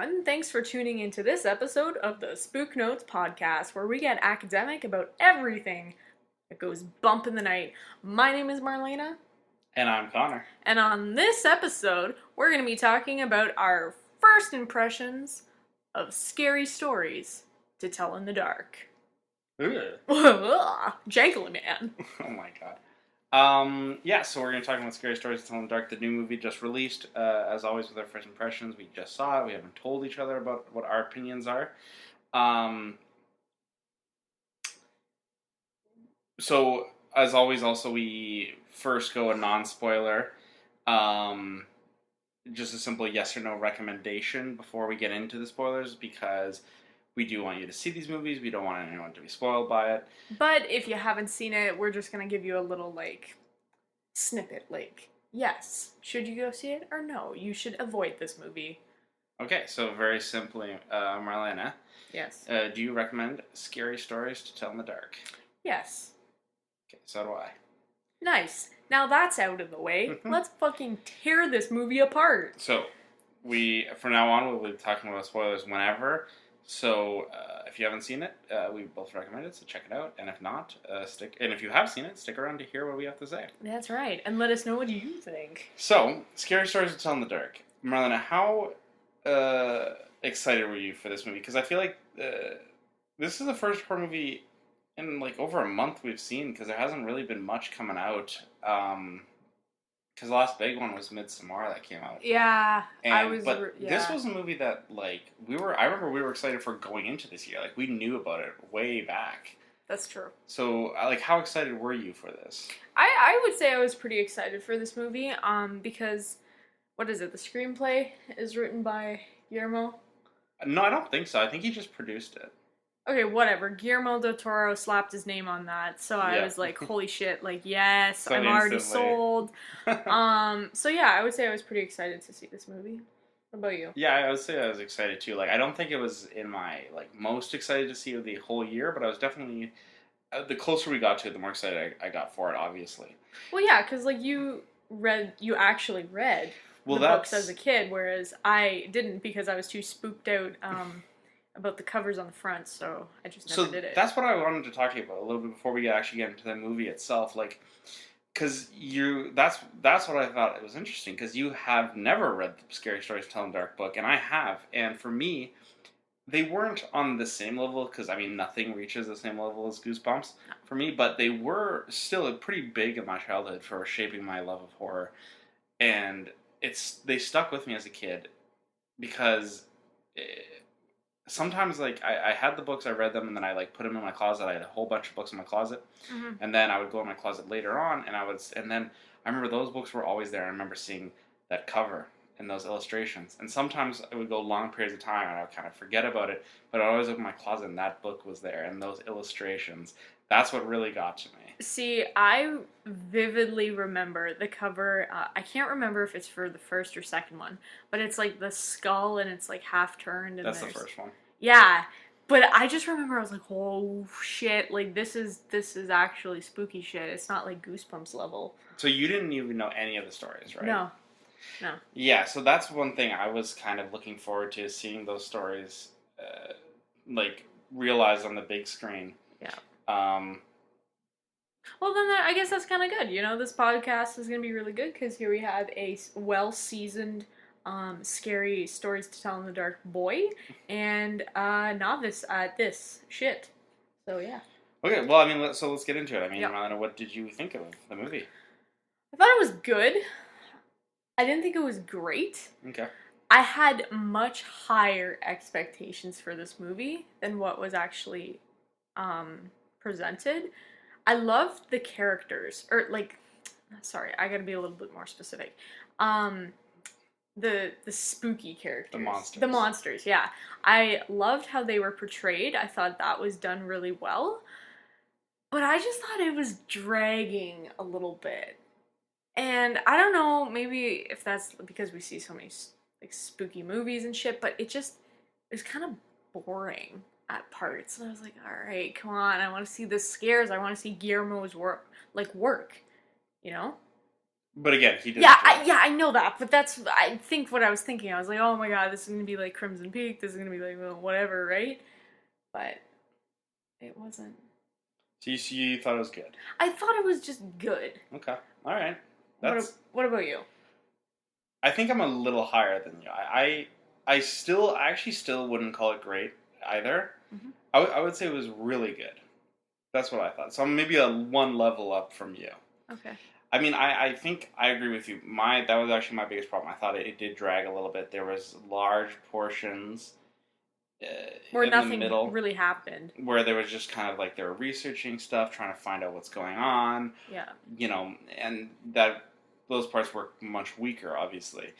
everyone. Thanks for tuning into this episode of the Spook Notes podcast, where we get academic about everything that goes bump in the night. My name is Marlayna. And I'm Connor. And on this episode, we're going to be talking about our first impressions of scary stories to tell in the dark. Jankly man. Oh my god. So we're going to talk about Scary Stories to Tell in the Dark, the new movie just released. As always with our first impressions, we just saw it. We haven't told each other about what our opinions are. So, as always, also, we first go a non-spoiler. Just a simple yes or no recommendation before we get into the spoilers, because we do want you to see these movies. We don't want anyone to be spoiled by it. But if you haven't seen it, we're just going to give you a little, snippet. Yes, should you go see it? Or no, you should avoid this movie. Okay, so very simply, Marlena. Yes. Do you recommend Scary Stories to Tell in the Dark? Yes. Okay, so do I. Nice. Now that's out of the way. Let's fucking tear this movie apart. So, from now on, we'll be talking about spoilers whenever. So, if you haven't seen it, we both recommend it, so check it out. And if not, and if you have seen it, stick around to hear what we have to say. That's right. And let us know what you think. So, Scary Stories to Tell in the Dark. Marlena, how excited were you for this movie? Because I feel like this is the first horror movie in over a month we've seen, because there hasn't really been much coming out. Because the last big one was Midsommar that came out. Yeah, But this was a movie that I remember we were excited for going into this year. We knew about it way back. That's true. So, how excited were you for this? I would say I was pretty excited for this movie. Because what is it? The screenplay is written by Guillermo. No, I don't think so. I think he just produced it. Okay, whatever. Guillermo del Toro slapped his name on that, so I was like, holy shit, yes, so I'm already instantly sold. So yeah, I would say I was pretty excited to see this movie. What about you? Yeah, I would say I was excited too. I don't think it was in my, most excited to see of the whole year, but I was definitely, the closer we got to it, the more excited I got for it, obviously. Well, yeah, because, you actually read the books as a kid, whereas I didn't, because I was too spooked out, about the covers on the front, so I just never did it. That's what I wanted to talk to you about a little bit before we actually get into the movie itself. Because that's what I thought it was interesting, because you have never read the Scary Stories to Tell in the Dark book, and I have. And for me, they weren't on the same level, because, nothing reaches the same level as Goosebumps for me, but they were still pretty big in my childhood for shaping my love of horror. And they stuck with me as a kid, because sometimes, I had the books, I read them, and then I, put them in my closet. I had a whole bunch of books in my closet. Mm-hmm. And then I would go in my closet later on, and then I remember those books were always there. I remember seeing that cover and those illustrations. And sometimes it would go long periods of time, and I would kind of forget about it, but I'd always open my closet, and that book was there, and those illustrations. That's what really got to me. See, I vividly remember the cover. I can't remember if it's for the first or second one, but it's the skull and it's half turned. And that's the first one. Yeah, but I just remember I was like, oh shit, this is actually spooky shit. It's not Goosebumps level. So you didn't even know any of the stories, right? No. Yeah, so that's one thing I was kind of looking forward to, seeing those stories, realized on the big screen. Yeah. Well, then I guess that's kind of good. This podcast is going to be really good, because here we have a well-seasoned, scary stories to tell in the dark boy, and novice at this shit. So, yeah. Okay, well, so let's get into it. Yep. Marlena, what did you think of the movie? I thought it was good. I didn't think it was great. Okay. I had much higher expectations for this movie than what was actually presented. I loved the characters, sorry, I gotta be a little bit more specific. The spooky characters. The monsters. The monsters, yeah. I loved how they were portrayed. I thought that was done really well. But I just thought it was dragging a little bit. And I don't know, maybe if that's because we see so many spooky movies and shit, but it was kind of boring at parts. And I was like, alright, come on, I want to see the scares. I want to see Guillermo's work, But again, he Yeah, didn't do it. I know that, but that's I think what I was thinking. I was like, oh my god, this is gonna be like Crimson Peak. This is gonna be like well, whatever, right? But it wasn't. So you thought it was good. I thought it was just good. Okay. All right. What That's. What about you? I think I'm a little higher than you. I actually still wouldn't call it great either. Hmm. I would say it was really good. That's what I thought. So I'm maybe a one level up from you. Okay. I mean, I think I agree with you. That was actually my biggest problem. I thought it did drag a little bit. There was large portions Where in the nothing middle really happened. where there was just kind of like they were researching stuff, trying to find out what's going on. Yeah. And that those parts were much weaker, obviously.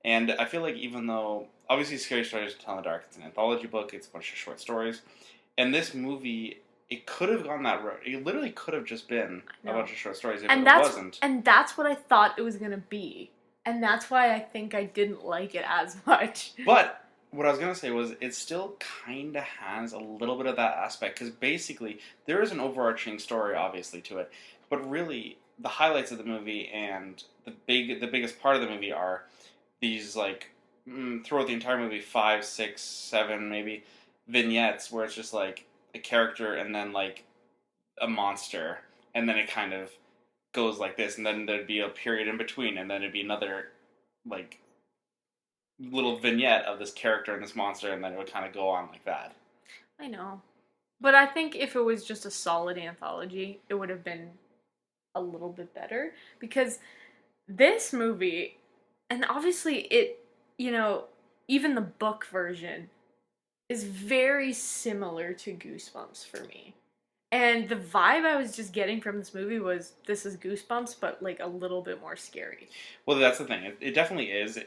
And I feel like even though obviously Scary Stories to Tell in the Dark, it's an anthology book, it's a bunch of short stories, and this movie. It could have gone that road. It literally could have just been a bunch of short stories if it wasn't. And that's what I thought it was gonna be. And that's why I think I didn't like it as much. But what I was gonna say was, it still kind of has a little bit of that aspect because basically there is an overarching story, obviously, to it. But really, the highlights of the movie and the biggest part of the movie are these like throughout the entire movie 5, 6, 7 maybe vignettes where it's just like a character and then like a monster, and then it kind of goes like this, and then there'd be a period in between, and then it'd be another like little vignette of this character and this monster, and then it would kind of go on like that. I know. But I think if it was just a solid anthology, it would have been a little bit better. Because this movie, and obviously even the book version is very similar to Goosebumps for me. And the vibe I was just getting from this movie was this is Goosebumps, but like a little bit more scary. Well, that's the thing. It definitely is.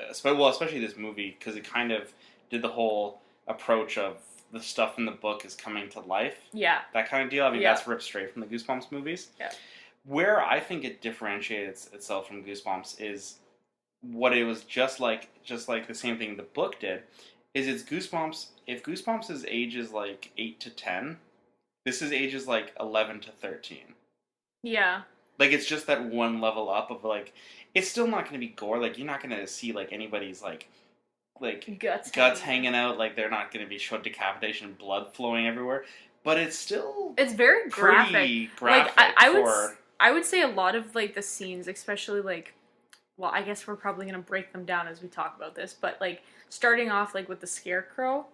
Especially this movie, because it kind of did the whole approach of the stuff in the book is coming to life. Yeah. That kind of deal. I mean, that's ripped straight from the Goosebumps movies. Yeah. Where I think it differentiates itself from Goosebumps is what it was just like the same thing the book did. Is it's Goosebumps. If Goosebumps' age is like 8 to 10, this is ages like 11 to 13. Yeah. Like, it's just that one level up of like, it's still not going to be gore. Like, you're not going to see like anybody's like guts hanging out. Like, they're not going to be showing decapitation and blood flowing everywhere. But it's very graphic. Like I would say a lot of like the scenes, especially like, well, I guess we're probably gonna break them down as we talk about this, but like starting off like with the scarecrow,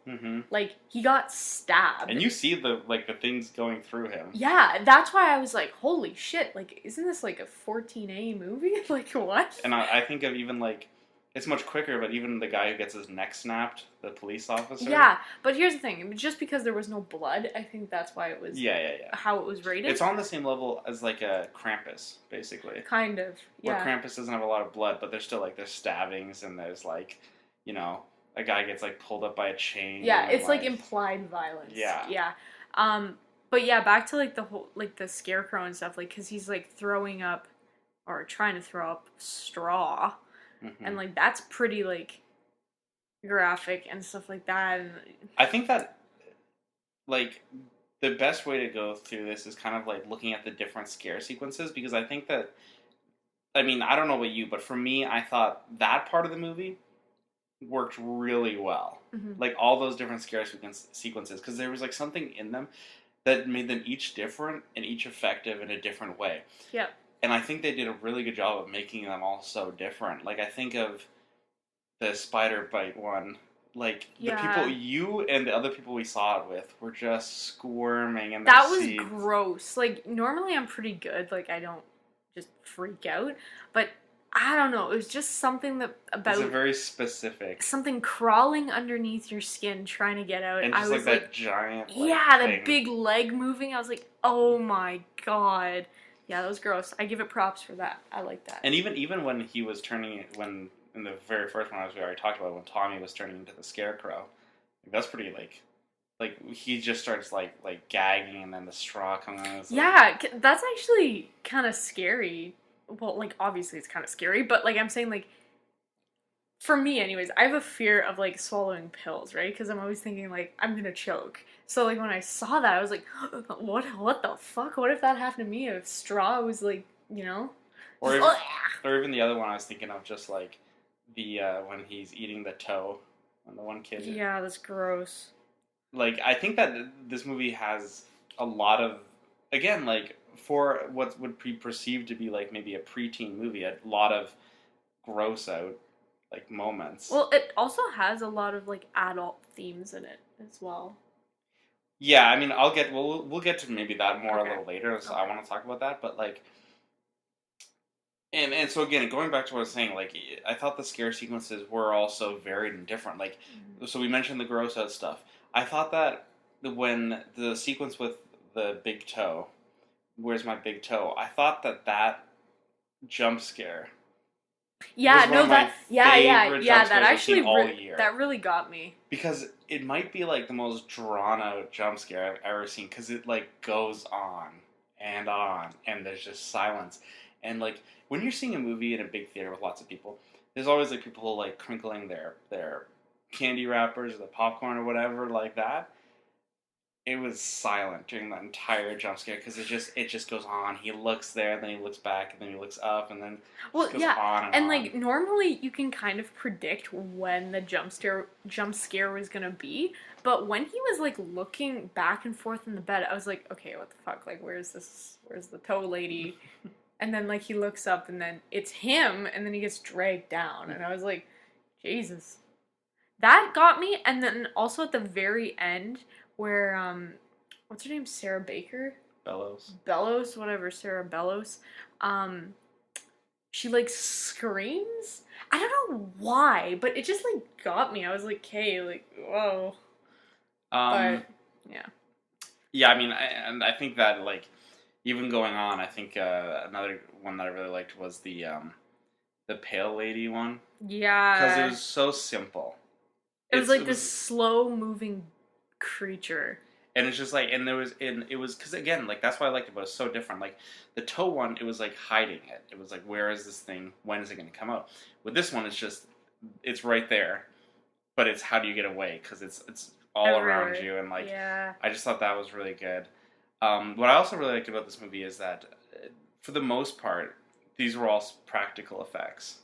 like he got stabbed, and you see the things going through him. Yeah, that's why I was like, holy shit! Like, isn't this like a 14A movie? Like, what? And I think of even like. It's much quicker, but even the guy who gets his neck snapped, the police officer. Yeah, but here's the thing. Just because there was no blood, I think that's why it was... Yeah. How it was rated. It's on the same level as, like, a Krampus, basically. Kind of, yeah. Where Krampus doesn't have a lot of blood, but there's still, like, there's stabbings, and there's, like, a guy gets, like, pulled up by a chain. Yeah, it's, like, implied violence. Yeah. Yeah. But, yeah, back to, like, the whole... Like, the scarecrow and stuff, like, because he's, like, throwing up... Or trying to throw up straw... And, like, that's pretty, like, graphic and stuff like that. And I think that, like, the best way to go through this is kind of, like, looking at the different scare sequences. Because I think that, I mean, I don't know about you, but for me, I thought that part of the movie worked really well. Like, all those different scare sequences. Because there was, like, something in them that made them each different and each effective in a different way. Yep. And I think they did a really good job of making them all so different. Like, I think of the spider bite one. Like, the people, you and the other people we saw it with were just squirming in their seats. That was gross. Like, normally I'm pretty good. Like, I don't just freak out. But, I don't know. It was just something about... It's a very specific... Something crawling underneath your skin, trying to get out. And just, like, that giant, yeah, that big leg moving. I was like, oh my god. Yeah, that was gross. I give it props for that. I like that. And even when he was in the very first one, as we already talked about, when Tommy was turning into the scarecrow, that's pretty like he just starts like gagging, and then the straw comes on. Yeah, that's actually kind of scary. Well, like obviously it's kind of scary, but like I'm saying, like for me, anyways, I have a fear of like swallowing pills, right? Because I'm always thinking like I'm gonna choke. So like when I saw that, I was like, what the fuck? What if that happened to me? If straw was like, or Or even the other one I was thinking of, just like the when he's eating the toe, when the one kid. Yeah, that's gross. Like, I think that this movie has a lot of, again, like, for what would be perceived to be like maybe a preteen movie, a lot of gross out like moments. Well, it also has a lot of like adult themes in it as well. Yeah, I mean, we'll get to maybe that more a Okay. little later. So Okay. I want to talk about that, but like, and so again, going back to what I was saying, like, I thought the scare sequences were also varied and different. Like, Mhm. so we mentioned the gross out stuff. I thought that when the sequence with the big toe, where's my big toe? I thought that jump scare Yeah, was one no, of my favorite jump that scares I've actually seen all year. that really got me. Because it might be like the most drawn out jump scare I've ever seen. Because it like goes on, and there's just silence. And like when you're seeing a movie in a big theater with lots of people, there's always like people like crinkling their candy wrappers or the popcorn or whatever like that. It was silent during that entire jump scare because it just goes on. He looks there, and then he looks back, and then he looks up, and then it Well, just goes yeah, on and and on. like normally you can kind of predict when the jump scare was gonna be, but when he was like looking back and forth in the bed, I was like, okay, what the fuck? Like, Where's the toe lady? And then like he looks up, and then it's him, and then he gets dragged down, and I was like, Jesus, that got me. And then also at the very end, where what's her name? Sarah Baker? Bellows. Bellows, whatever, Sarah Bellows. Um, she like screams. I don't know why, but it just like got me. I was like, "Okay, like whoa," Um, but yeah, yeah, I mean, and I think that like even going on, I think another one that I really liked was the pale lady one because it yeah. was so simple. It was It like this was, slow moving creature. and it's just like, and there was, and it was because again, like that's why I liked it, but it's so different. Like the toe one, it was like hiding it. It was like, where is this thing? When is it going to come out? With this one, it's just, it's right there, but it's how do you get away? Because it's all around Everywhere. you, and like Yeah. I just thought that was really good. What I also really liked about this movie is that, for the most part, these were all practical effects.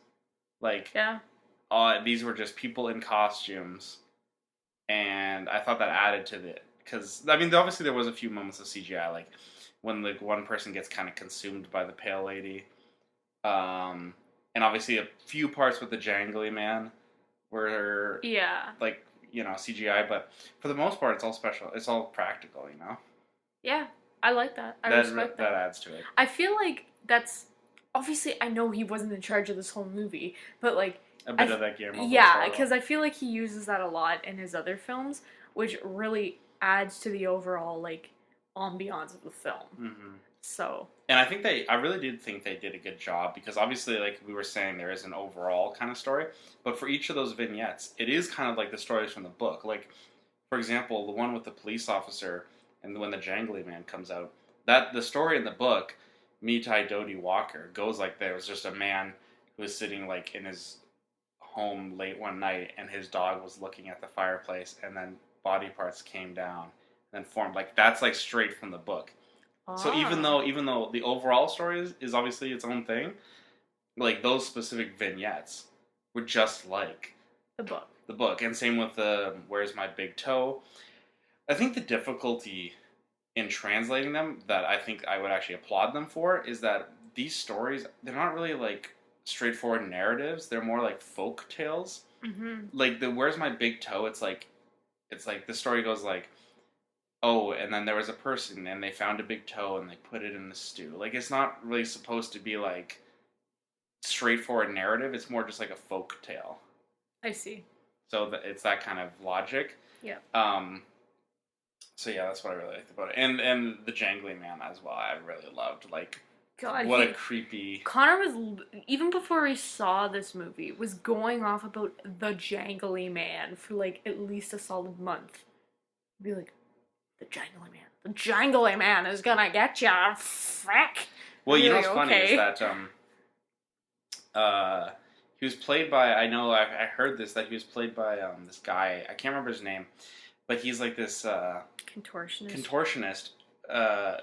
Like, Yeah. these were just people in costumes, and I thought that added to the. Because I mean, obviously there was a few moments of CGI, like when like one person gets kind of consumed by the pale lady, and obviously a few parts with the jangly man were Yeah. like CGI, but for the most part, it's all special. It's all practical, Yeah. I like that. I That respect that that. adds to it. I feel like that's obviously I know he wasn't in charge of this whole movie, but like A bit of that Guillermo del yeah, Toro. because I feel like he uses that a lot in his other films, which really adds to the overall like ambiance of the film. Hmm. So And I really did think they did a good job because obviously, like we were saying, there is an overall kind of story, but for each of those vignettes, it is kind of like the stories from the book. Like, for example, the one with the police officer and when the jangly man comes out, that the story in the book, Mitai Dodi Walker, goes like there was just a man who was sitting like in his home late one night and his dog was looking at the fireplace and then body parts came down and then formed. Like that's like straight from the book. So ah, even though the overall story is obviously its own thing, like those specific vignettes were just like the book. the book. And same with the Where's My Big Toe. I think the difficulty in translating them that I think I would actually applaud them for is that these stories, they're not really like straightforward narratives. They're more like folk tales. Mhm. Like the Where's My Big Toe, it's like the story goes like, oh, and then there was a person and they found a big toe and they put it in the stew. Like it's not really supposed to be like straightforward narrative. It's more just like a folk tale. I see. So it's that kind of logic. Yeah. Um, so yeah, that's what I really liked about it, and the jangly man as well. I really loved. Like, God, what a creepy. Connor was even before he saw this movie was going off about the jangly man for like at least a solid month. Be like, the jangly man is gonna get ya, frick. Well, I'd you be know like, what's funny is okay. that he was played by. I know I heard this that he was played by this guy. I can't remember his name, but he's like this Contortionist. contortionist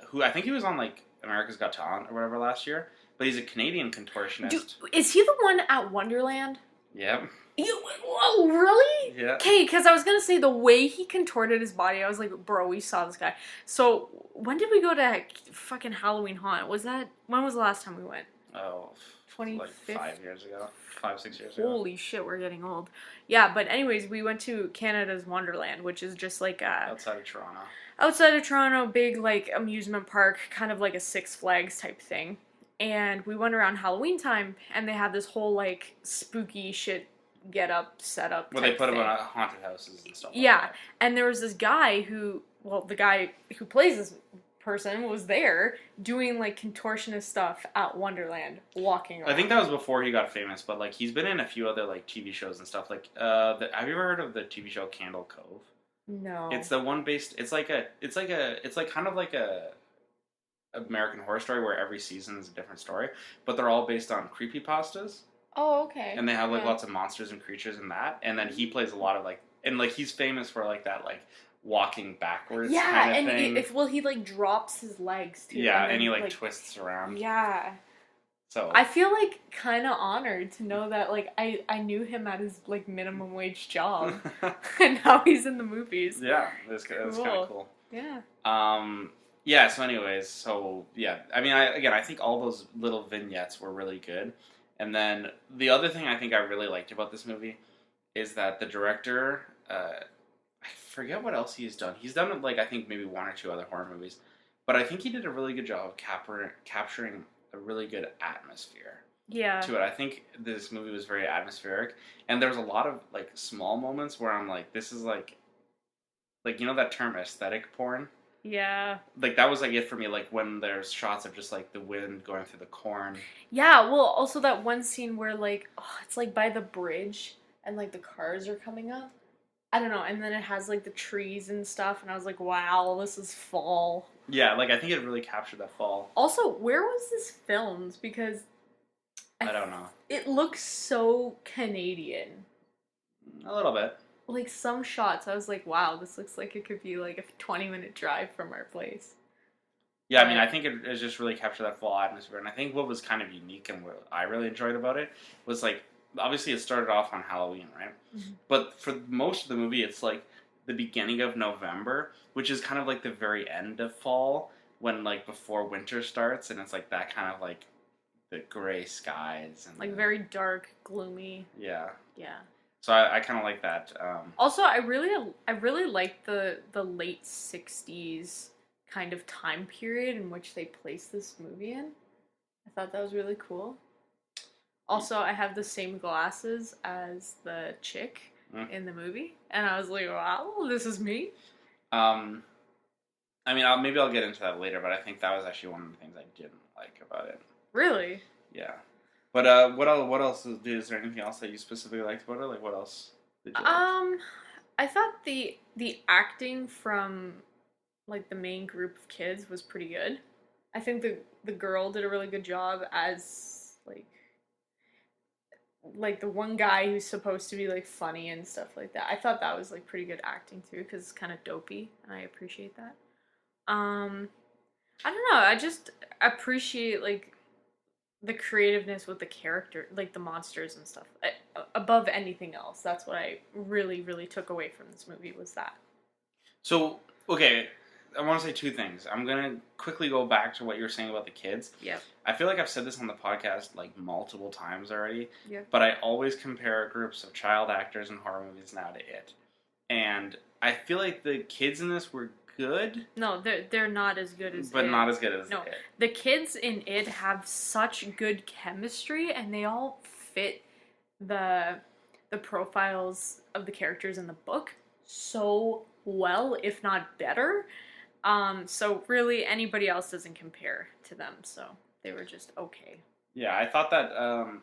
who I think he was on like America's Got Talent or whatever last year. but he's a Canadian contortionist. Is he the one at Wonderland? Yep. Whoa, really? Yeah. Okay, because I was gonna say the way he contorted his body, I was like, bro, we saw this guy. So when did we go to fucking Halloween Haunt? When was the last time we went? Oh, 25th? like 5 years ago, 5, 6 years ago. Holy shit, we're getting old. Yeah, but anyways, we went to Canada's Wonderland, which is just like Outside of Toronto. outside of Toronto, big like amusement park, kind of like a Six Flags type thing. And we went around Halloween time, and they had this whole like spooky shit get up, set up. Well, they put thing. them on haunted houses and stuff. Yeah, like that. and there was this guy the guy who plays this person was there doing like contortionist stuff at Wonderland, walking around. I think that was before he got famous, but like he's been in a few other like TV shows and stuff. Like, have you ever heard of the TV show Candle Cove? No. It's the one based. It's like kind of like a American Horror Story where every season is a different story, but they're all based on creepypastas. Oh, okay. And they have like lots of monsters and creatures in that, and then he plays a lot of like, and like he's famous for like that like walking backwards kind of thing. He like drops his legs too. Yeah, and he like twists around. Yeah. So I feel like kind of honored to know that like I knew him at his like minimum wage job, and now he's in the movies. Yeah, it's kind of cool. Yeah. Yeah. So, anyways, yeah. I mean, I think all those little vignettes were really good. And then the other thing I think I really liked about this movie is that the director, I forget what else he's done. He's done like I think maybe one or two other horror movies, but I think he did a really good job of capturing a really good atmosphere. Yeah. To it, I think this movie was very atmospheric, and there was a lot of like small moments where I'm like, this is like you know that term aesthetic porn. Yeah. Like, that was, like, it for me, like, when there's shots of just, like, the wind going through the corn. Yeah, well, also that one scene where, like, it's, like, by the bridge, and, like, the cars are coming up. I don't know, and then it has, like, the trees and stuff, and I was like, wow, this is fall. Yeah, like, I think it really captured that fall. Also, where was this filmed? Because... I don't know. It looks so Canadian. A little bit. Like, some shots, I was like, wow, this looks like it could be, like, a 20-minute drive from our place. Yeah, I mean, I think it just really captured that fall atmosphere. And I think what was kind of unique and what I really enjoyed about it was, like, obviously it started off on Halloween, right? Mm-hmm. But for most of the movie, it's, like, the beginning of November, which is kind of, like, the very end of fall, when, like, before winter starts. And it's, like, that kind of, like, the gray skies. And like, very dark, gloomy. Yeah. Yeah. So I kind of like that. Also, I really like the late 60s kind of time period in which they placed this movie in. I thought that was really cool. Also, I have the same glasses as the chick in the movie, and I was like, wow, this is me. I mean, maybe I'll get into that later, but I think that was actually one of the things I didn't like about it. Really? Yeah. But what else is there anything else that you specifically liked about it? Like, what else did you like? I thought the acting from like the main group of kids was pretty good. I think the girl did a really good job as like the one guy who's supposed to be like funny and stuff like that. I thought that was like pretty good acting too, because it's kind of dopey, and I appreciate that. I don't know. I just appreciate like the creativeness with the character, like the monsters and stuff, above anything else. That's what I really, really took away from this movie, was that. So, okay, I want to say two things. I'm going to quickly go back to what you were saying about the kids. Yeah. I feel like I've said this on the podcast, like, multiple times already. Yeah. But I always compare groups of child actors in horror movies now to It. And I feel like the kids in this were good. No, they're not as good as But It. not as good as No, It. the kids in It have such good chemistry, and they all fit the profiles of the characters in the book so well, if not better. So really, anybody else doesn't compare to them. So they were just okay. Yeah, I thought that,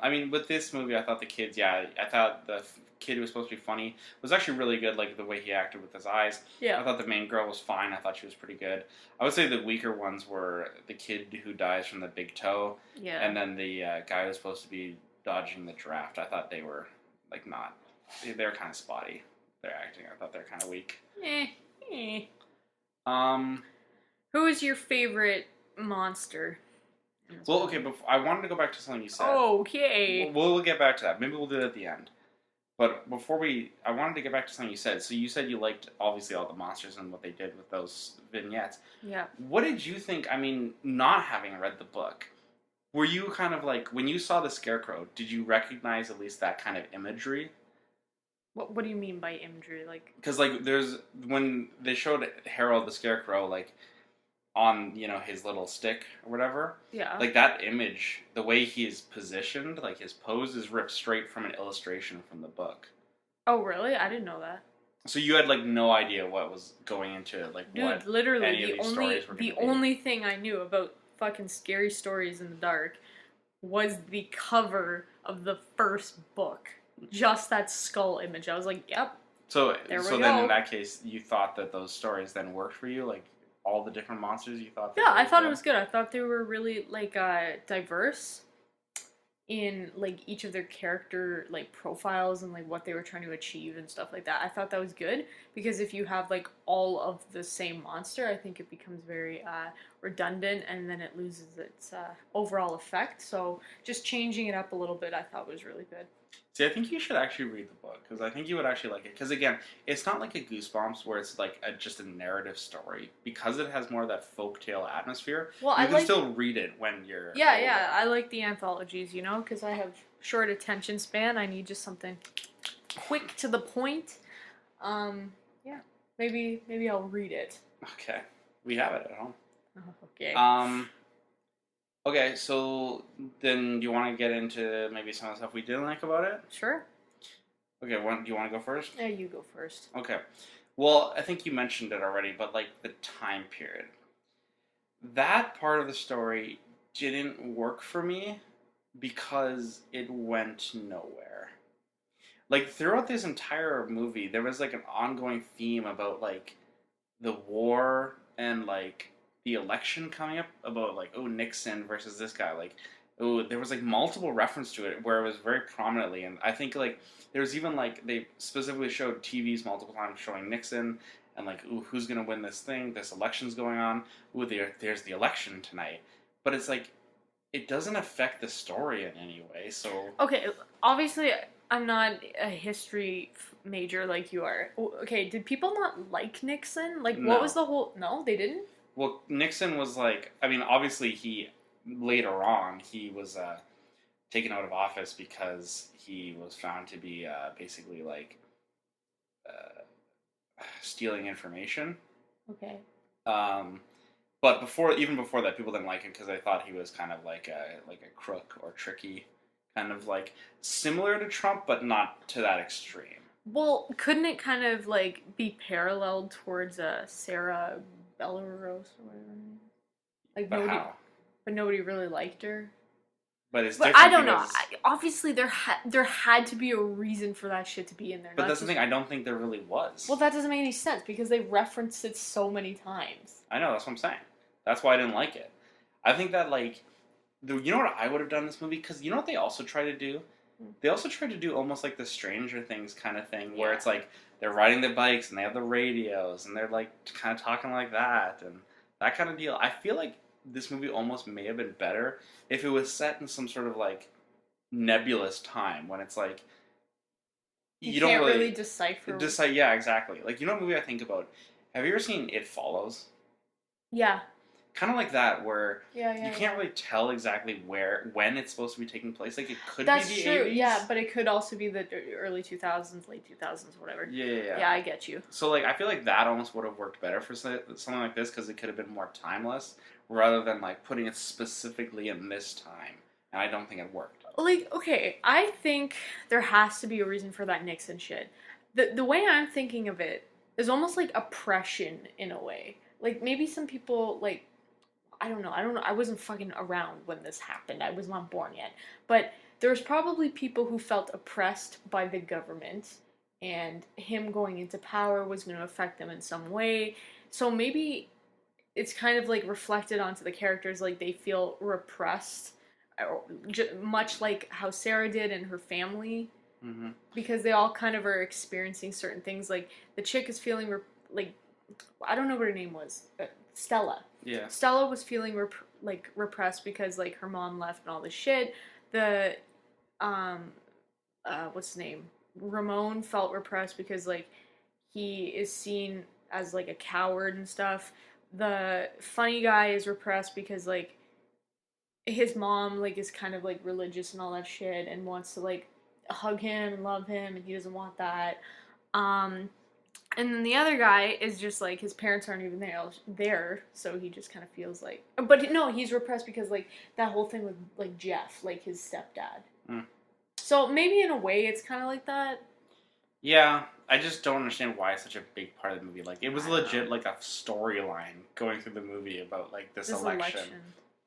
I mean, with this movie, I thought the kids, I thought the kid who was supposed to be funny was actually really good, like, the way he acted with his eyes. Yeah. I thought the main girl was fine. I thought she was pretty good. I would say the weaker ones were the kid who dies from the big toe, Yeah. and then the guy who's supposed to be dodging the draft. I thought they were, like, not, they were kind of spotty, their acting. I thought they were kind of weak. Who is your favorite monster And that's Well, what okay, but I wanted to go back to something you said. Okay. We'll get back to that. Maybe we'll do it at the end. But I wanted to get back to something you said. So you said you liked, obviously, all the monsters and what they did with those vignettes. Yeah. What did you think? I mean, not having read the book, were you kind of like, when you saw the Scarecrow, did you recognize at least that kind of imagery? What do you mean by imagery? Like, Because, like, when they showed Harold the Scarecrow, like, on, his little stick or whatever, yeah. like, that image, the way he is positioned, like, his pose is ripped straight from an illustration from the book. Oh, really? I didn't know that. So you had, like, no idea what was going into it, like, Dude, what literally, any of these stories were going to be. the only thing I knew about fucking scary stories in the dark was the cover of the first book. Just that skull image. I was like, yep. So There we then go. in that case, you thought that those stories then worked for you, like all the different monsters you thought. Yeah, I thought it was good. I thought they were really like diverse in like each of their character like profiles and like what they were trying to achieve and stuff like that. I thought that was good because if you have like all of the same monster, I think it becomes very redundant and then it loses its overall effect. So just changing it up a little bit, I thought was really good. See, I think you should actually read the book because I think you would actually like it. Because again, it's not like a Goosebumps where it's like just a narrative story. Because it has more of that folktale atmosphere. Well, you can still read it when you're yeah. I like the anthologies, because I have short attention span. I need just something quick to the point. Yeah, maybe I'll read it. Okay, we have it at home. Okay. Okay, so then do you want to get into maybe some of the stuff we didn't like about it? Sure. Okay, do you want to go first? Yeah, you go first. Okay. Well, I think you mentioned it already, but like the time period. That part of the story didn't work for me because it went nowhere. Like throughout this entire movie, there was like an ongoing theme about like the war and like the election coming up about like Nixon versus this guy like there was like multiple reference to it where it was very prominently, and I think like there was even like they specifically showed TVs multiple times showing Nixon and like who's gonna win this election's going on, there's the election tonight, but it's like it doesn't affect the story in any way. So Okay, obviously I'm not a history major like you are. Okay, did people not like Nixon? Like, No. what was the whole? No, they didn't. well, Nixon was like, I mean, obviously he later on he was taken out of office because he was found to be basically like stealing information. Okay. But even before that, people didn't like him because they thought he was kind of like a crook or tricky, kind of like similar to Trump, but not to that extreme. Well, couldn't it kind of like be paralleled towards Sarah Belarus or whatever? Like But how? but nobody really liked her. But it's But different. I don't know. because- Obviously, there had to be a reason for that shit to be in there. But not that's the just- thing. I don't think there really was. Well, that doesn't make any sense because they referenced it so many times. I know. That's what I'm saying. That's why I didn't like it. I think that like, you know what I would have done in this movie? Because you know what they also try to do? They also try to do almost like the Stranger Things kind of thing, where it's like they're riding the bikes and they have the radios and they're like kind of talking like that and that kind of deal. I feel like this movie almost may have been better if it was set in some sort of like nebulous time when it's like You don't can't really decipher. Yeah, exactly. Like, you know what movie I think about? Have you ever seen It Follows? Yeah. Kind of like that, where Yeah. you can't really tell exactly when it's supposed to be taking place. Like, it could That's be the true. 80s. Yeah, but it could also be the early 2000s, late 2000s, whatever. Yeah. Yeah, I get you. So, like, I feel like that almost would have worked better for something like this because it could have been more timeless rather than, like, putting it specifically in this time. And I don't think it worked. Like, okay, I think there has to be a reason for that Nixon shit. The way I'm thinking of it is almost like oppression in a way. Like, maybe some people, like, I don't know. I wasn't fucking around when this happened. I was not born yet. But there's probably people who felt oppressed by the government, and him going into power was going to affect them in some way. So maybe it's kind of like reflected onto the characters, like they feel repressed, much like how Sarah did and her family, Mm-hmm. because they all kind of are experiencing certain things. Like the chick is feeling like I don't know what her name was. Stella. Yeah. Stella was feeling repressed because like her mom left and all this shit. The um what's his name? Ramon felt repressed because like he is seen as like a coward and stuff. The funny guy is repressed because like his mom like is kind of like religious and all that shit and wants to like hug him and love him and he doesn't want that. Um and then the other guy is just like his parents aren't even there, so he just kind of feels like. But no, he's repressed because like that whole thing with like Jeff, like his stepdad. Mm. So maybe in a way it's kind of like that. Yeah, I just don't understand why it's such a big part of the movie. Like, it was I don't legit know. like a storyline going through the movie about like this This election, election.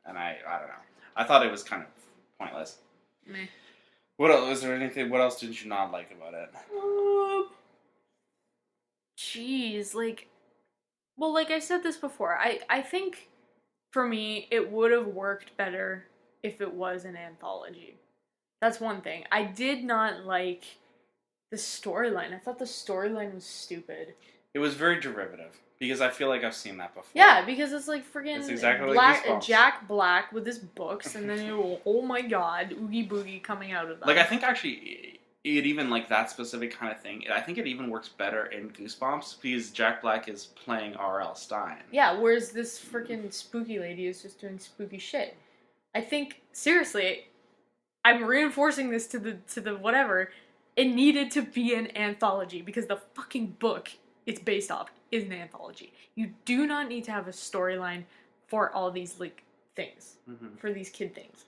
and I don't know. I thought it was kind of pointless. Meh. What else? Was there anything? What else did you not like about it? Jeez, like, well, like I said this before, I think for me it would have worked better if it was an anthology. That's one thing. I did not like the storyline. I thought the storyline was stupid. It was very derivative because I feel like I've seen that before. Yeah, because it's like freaking It's exactly like Goosebumps. Jack Black with his books, and then oh my god, Oogie Boogie coming out of that. Like, I think actually it even like that specific kind of thing. I think it even works better in Goosebumps because Jack Black is playing R.L. Stein. Yeah, whereas this freaking spooky lady is just doing spooky shit. I think seriously, I'm reinforcing this to the whatever. It needed to be an anthology because the fucking book it's based off is an anthology. You do not need to have a storyline for all these like things, for these kid things.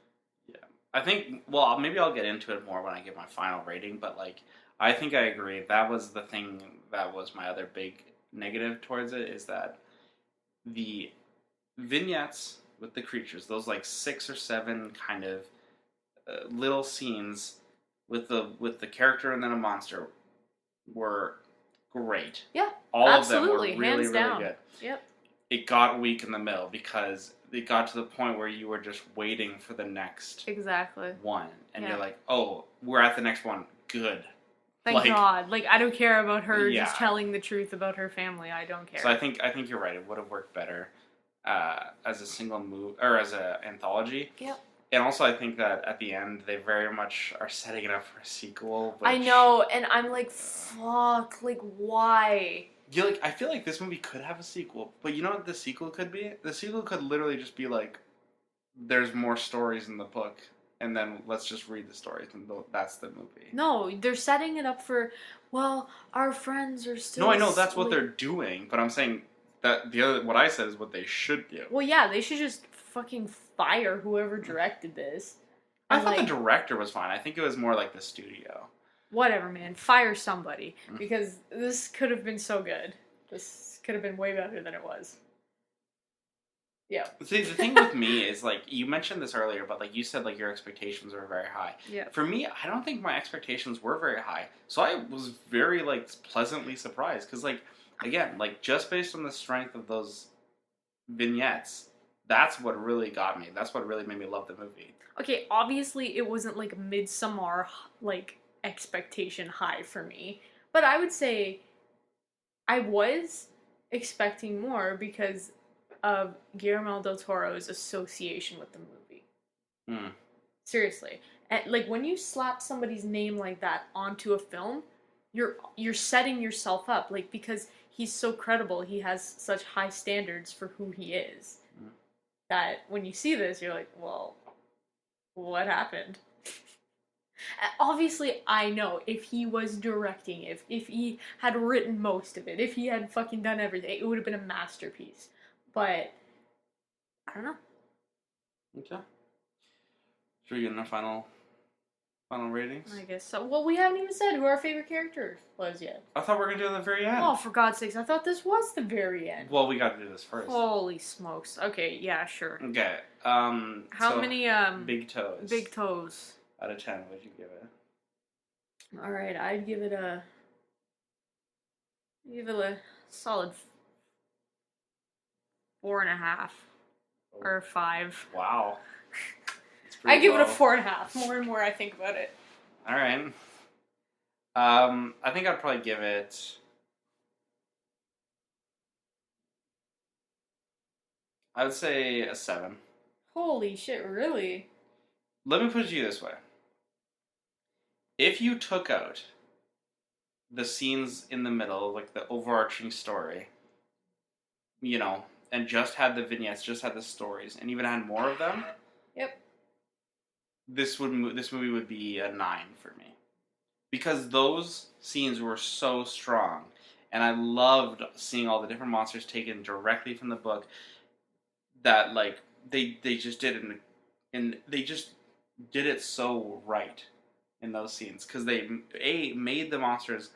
Yeah, I think. Well, maybe I'll get into it more when I give my final rating. But like, I think I agree. That was the thing. That was my other big negative towards it is that the vignettes with the creatures, those like 6 or 7 kind of little scenes with the character and then a monster were great. Yeah, all absolutely, of them were really hands down. really good. Yep. It got weak in the middle because it got to the point where you were just waiting for the next Exactly. one, and Yeah. you're like, oh, we're at the next one. Good. Thank God. Like I don't care about her Yeah. just telling the truth about her family. I don't care. So I think you're right. It would have worked better as a single move or as an anthology. Yep. And also, I think that at the end, they very much are setting it up for a sequel. Which, I know, and I'm like, fuck, like why? you like. I feel like this movie could have a sequel, but you know what the sequel could be? The sequel could literally just be like, there's more stories in the book, and then let's just read the stories, and that's the movie. No, they're setting it up for. Well, our friends are still. No, I know that's what they're doing, but I'm saying that what I said is what they should do. Well, yeah, they should just fucking fire whoever directed this. I And, thought like, the director was fine. I think it was more like the studio. whatever, man. Fire somebody because this could have been so good. This could have been way better than it was. Yeah. See, the thing with me is, like, you mentioned this earlier, but, like, you said, like, your expectations were very high. Yeah. For me, I don't think my expectations were very high. So I was very, like, pleasantly surprised. Because, like, again, like, just based on the strength of those vignettes, that's what really got me. That's what really made me love the movie. Okay, obviously it wasn't, like, Midsommar, like, expectation high for me. But I would say I was expecting more because of Guillermo del Toro's association with the movie. Mm. Seriously. And, like, when you slap somebody's name like that onto a film, you're setting yourself up, like, because he's so credible, he has such high standards for who he is, that when you see this, you're like, well, what happened? Obviously, I know if he was directing, if he had written most of it, if he had fucking done everything, it would have been a masterpiece. But I don't know. Okay. Should we get in our final ratings? I guess so. Well, we haven't even said who our favorite character was yet. I thought we were going to do it at the very end. Oh, for God's sakes, I thought this was the very end. Well, we got to do this first. Holy smokes. Okay, yeah, sure. Okay. How many big toes? Big toes. Out of 10, would you give it? Alright, I'd give it a solid 4.5 or 5. Wow. I give it a 4.5. More and more I think about it. All right. I think I'd probably give it I would say a 7. Holy shit, really? Let me put it to you this way: if you took out the scenes in the middle, like the overarching story, you know, and just had the vignettes, just had the stories, and even had more of them, Yep. this movie would be a 9 for me, because those scenes were so strong, and I loved seeing all the different monsters taken directly from the book. That like they just did it, and they just did it so right in those scenes, because they made the monsters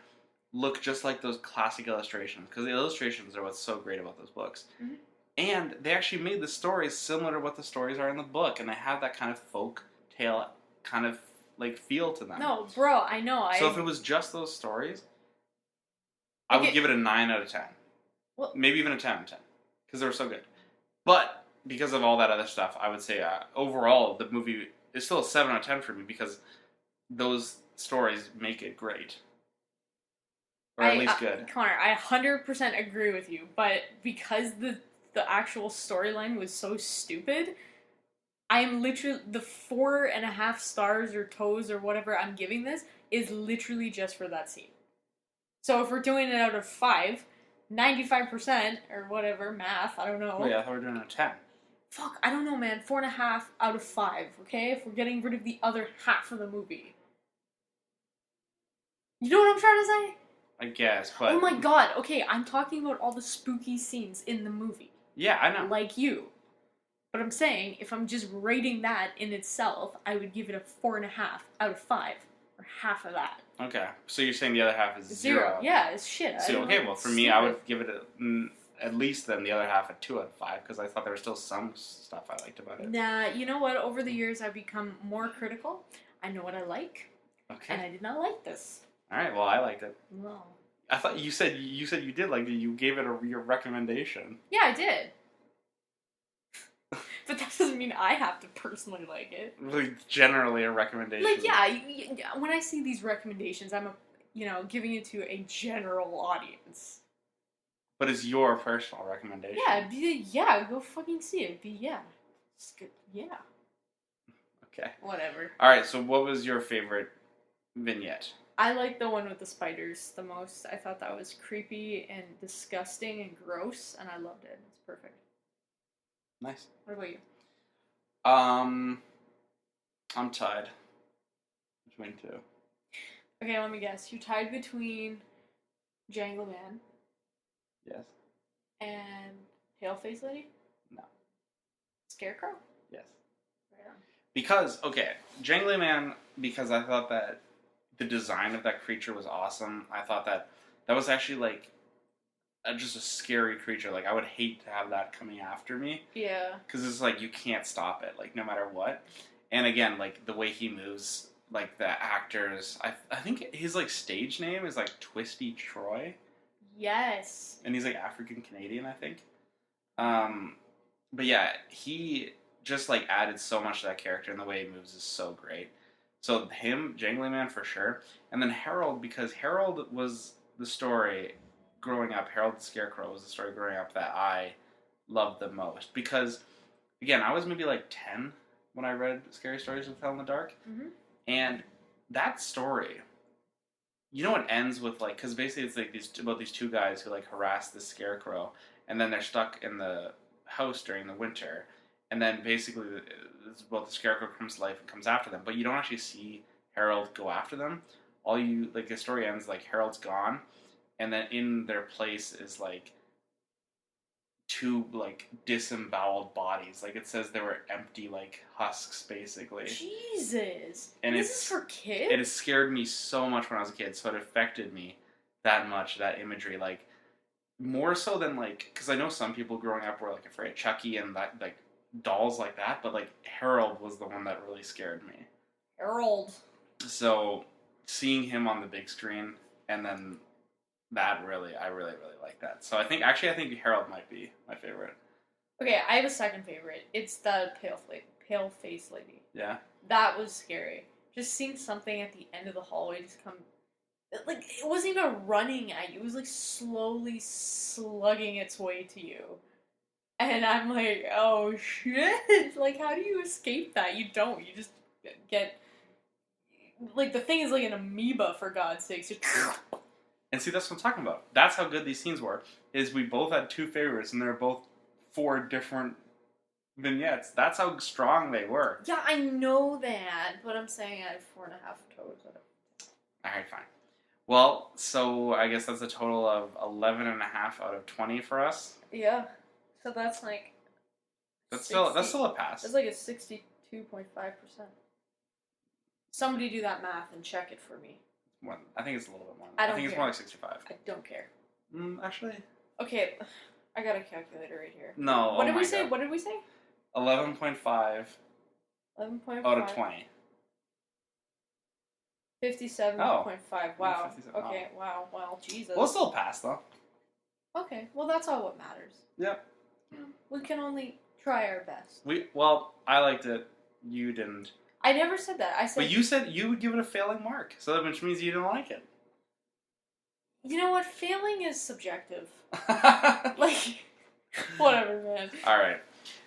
look just like those classic illustrations, because the illustrations are what's so great about those books. Mm-hmm. And they actually made the stories similar to what the stories are in the book, and they have that kind of folk tale kind of like feel to them. No, bro, I know. So if it was just those stories, I Like would give it a 9 out of 10. well, Maybe even a 10 out of 10, because they were so good. But because of all that other stuff, I would say overall the movie is still a 7 out of 10 for me, because those stories make it great. Or at least good. Connor, I 100% agree with you, but because the actual storyline was so stupid, I'm literally the 4.5 stars or toes or whatever I'm giving this is literally just for that scene. So if we're doing it out of 5, 95% or whatever math, I don't know. Oh yeah, I thought we were doing a 10. Fuck, I don't know, man. 4.5 out of 5. Okay, if we're getting rid of the other half of the movie. You know what I'm trying to say? I guess, but Oh my god, okay, I'm talking about all the spooky scenes in the movie. yeah, I know. Like you. But I'm saying, if I'm just rating that in itself, I would give it a 4.5 out of 5. Or half of that. Okay, so you're saying the other half is 0. Yeah, it's shit. So okay, well for me, I would give it at least then the other half a 2 out of 5, because I thought there was still some stuff I liked about it. Nah, you know what? Over the years, I've become more critical. I know what I like, and Okay. I did not like this. All right. Well, I liked it. No. I thought you did like it. You gave it your recommendation. Yeah, I did. But that doesn't mean I have to personally like it. Really, generally a recommendation. Like, yeah, when I see these recommendations, I'm, giving it to a general audience. But it's your personal recommendation. Yeah, go fucking see it. It's good. Yeah. Okay. Whatever. All right. So, what was your favorite vignette? I like the one with the spiders the most. I thought that was creepy and disgusting and gross, and I loved it. It's perfect. Nice. What about you? I'm tied between two. Okay, let me guess. You tied between Jangle Man Yes. and Paleface Lady? No. Scarecrow? Yes. Right on. Because Jangly Man, because I thought that the design of that creature was awesome. I thought that was actually like just a scary creature. Like, I would hate to have that coming after me. Yeah. Because it's like you can't stop it, like, no matter what. And again, like the way he moves, like the actors, I think his like stage name is like Twisty Troy. Yes. And he's like African Canadian, I think. But yeah, he just like added so much to that character, and the way he moves is so great. So him, Jangly Man for sure, and then Harold, because Harold was the story growing up. Harold the Scarecrow was the story growing up that I loved the most, because again, I was maybe like 10 when I read Scary Stories to Tell in the Dark, and that story, you know, it ends with like, because basically it's like these two guys who like harass the Scarecrow, and then they're stuck in the house during the winter, and then basically the Scarecrow comes to life and comes after them, but you don't actually see Harold go after them. The story ends like Harold's gone, and then in their place is like two like disemboweled bodies. Like, it says they were empty like husks basically. Jesus. And this is for kids? It has scared me so much when I was a kid, so it affected me that much, that imagery, like more so than like, because I know some people growing up were like afraid of Chucky and that like dolls like that, but like Harold was the one that really scared me. Harold. So seeing him on the big screen, and then I really like that. So I think Harold might be my favorite. Okay, I have a second favorite. It's the pale face lady. Yeah. That was scary. Just seeing something at the end of the hallway just come, like, it wasn't even running at you. It was like slowly slugging its way to you. And I'm like, oh shit! Like, how do you escape that? You don't. You just get like the thing is like an amoeba for God's sakes. And see, that's what I'm talking about. That's how good these scenes were. Is we both had two favorites, and they're both 4 different vignettes. That's how strong they were. Yeah, I know that, but I'm saying I have 4.5 toes. All right, fine. Well, so I guess that's a total of 11.5 out of 20 for us. Yeah, so that's like That's still a pass. that's like a 62.5%. Somebody do that math and check it for me. I think it's a little bit more. I don't think it's care. more like 65. I don't care. Actually, Okay, I got a calculator right here. no. What did we say? What did we say? 11.5 11.5 out of 20. 57.5. Wow. 57. Okay. Wow. Well, Jesus. We'll still pass though. Okay. Well, that's all what matters. Yep. We can only try our best. I liked it. You didn't. I never said that. I said. But you said you would give it a failing mark, so which means you didn't like it. You know what? Failing is subjective. Like, whatever, man. All right.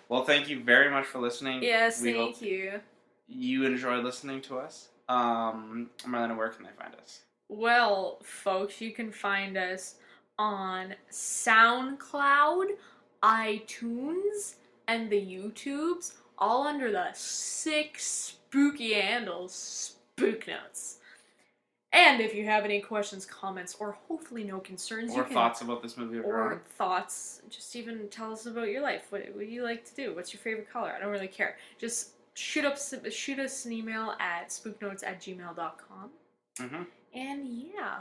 Well, thank you very much for listening. Yes, we thank hope you. you enjoy listening to us. Marlayna, where can they find us? Well, folks, you can find us on SoundCloud, iTunes, and the YouTubes, all under the 6 spooky handles, Spook Notes. And if you have any questions, comments, or hopefully no concerns, Or thoughts about this movie of your own. or thoughts, just even tell us about your life. What do you like to do? What's your favorite color? I don't really care. Just shoot us an email at spooknotes@gmail.com. Mm-hmm. And yeah.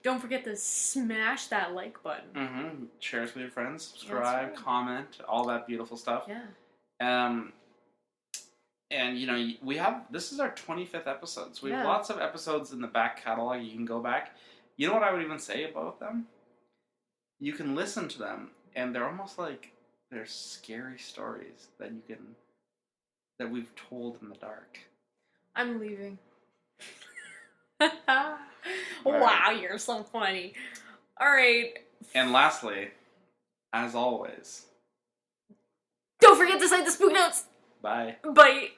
Don't forget to smash that like button. Mm-hmm. Share us with your friends. Subscribe, right. comment, all that beautiful stuff. Yeah. And this is our 25th episode, so we have Yeah. lots of episodes in the back catalog. You can go back. You know what I would even say about them? You can listen to them, and they're almost like they're scary stories that we've told in the dark. I'm leaving. Right. Wow, you're so funny. Alright. And lastly, as always, Don't forget to cite the Spook Notes. bye. Bye.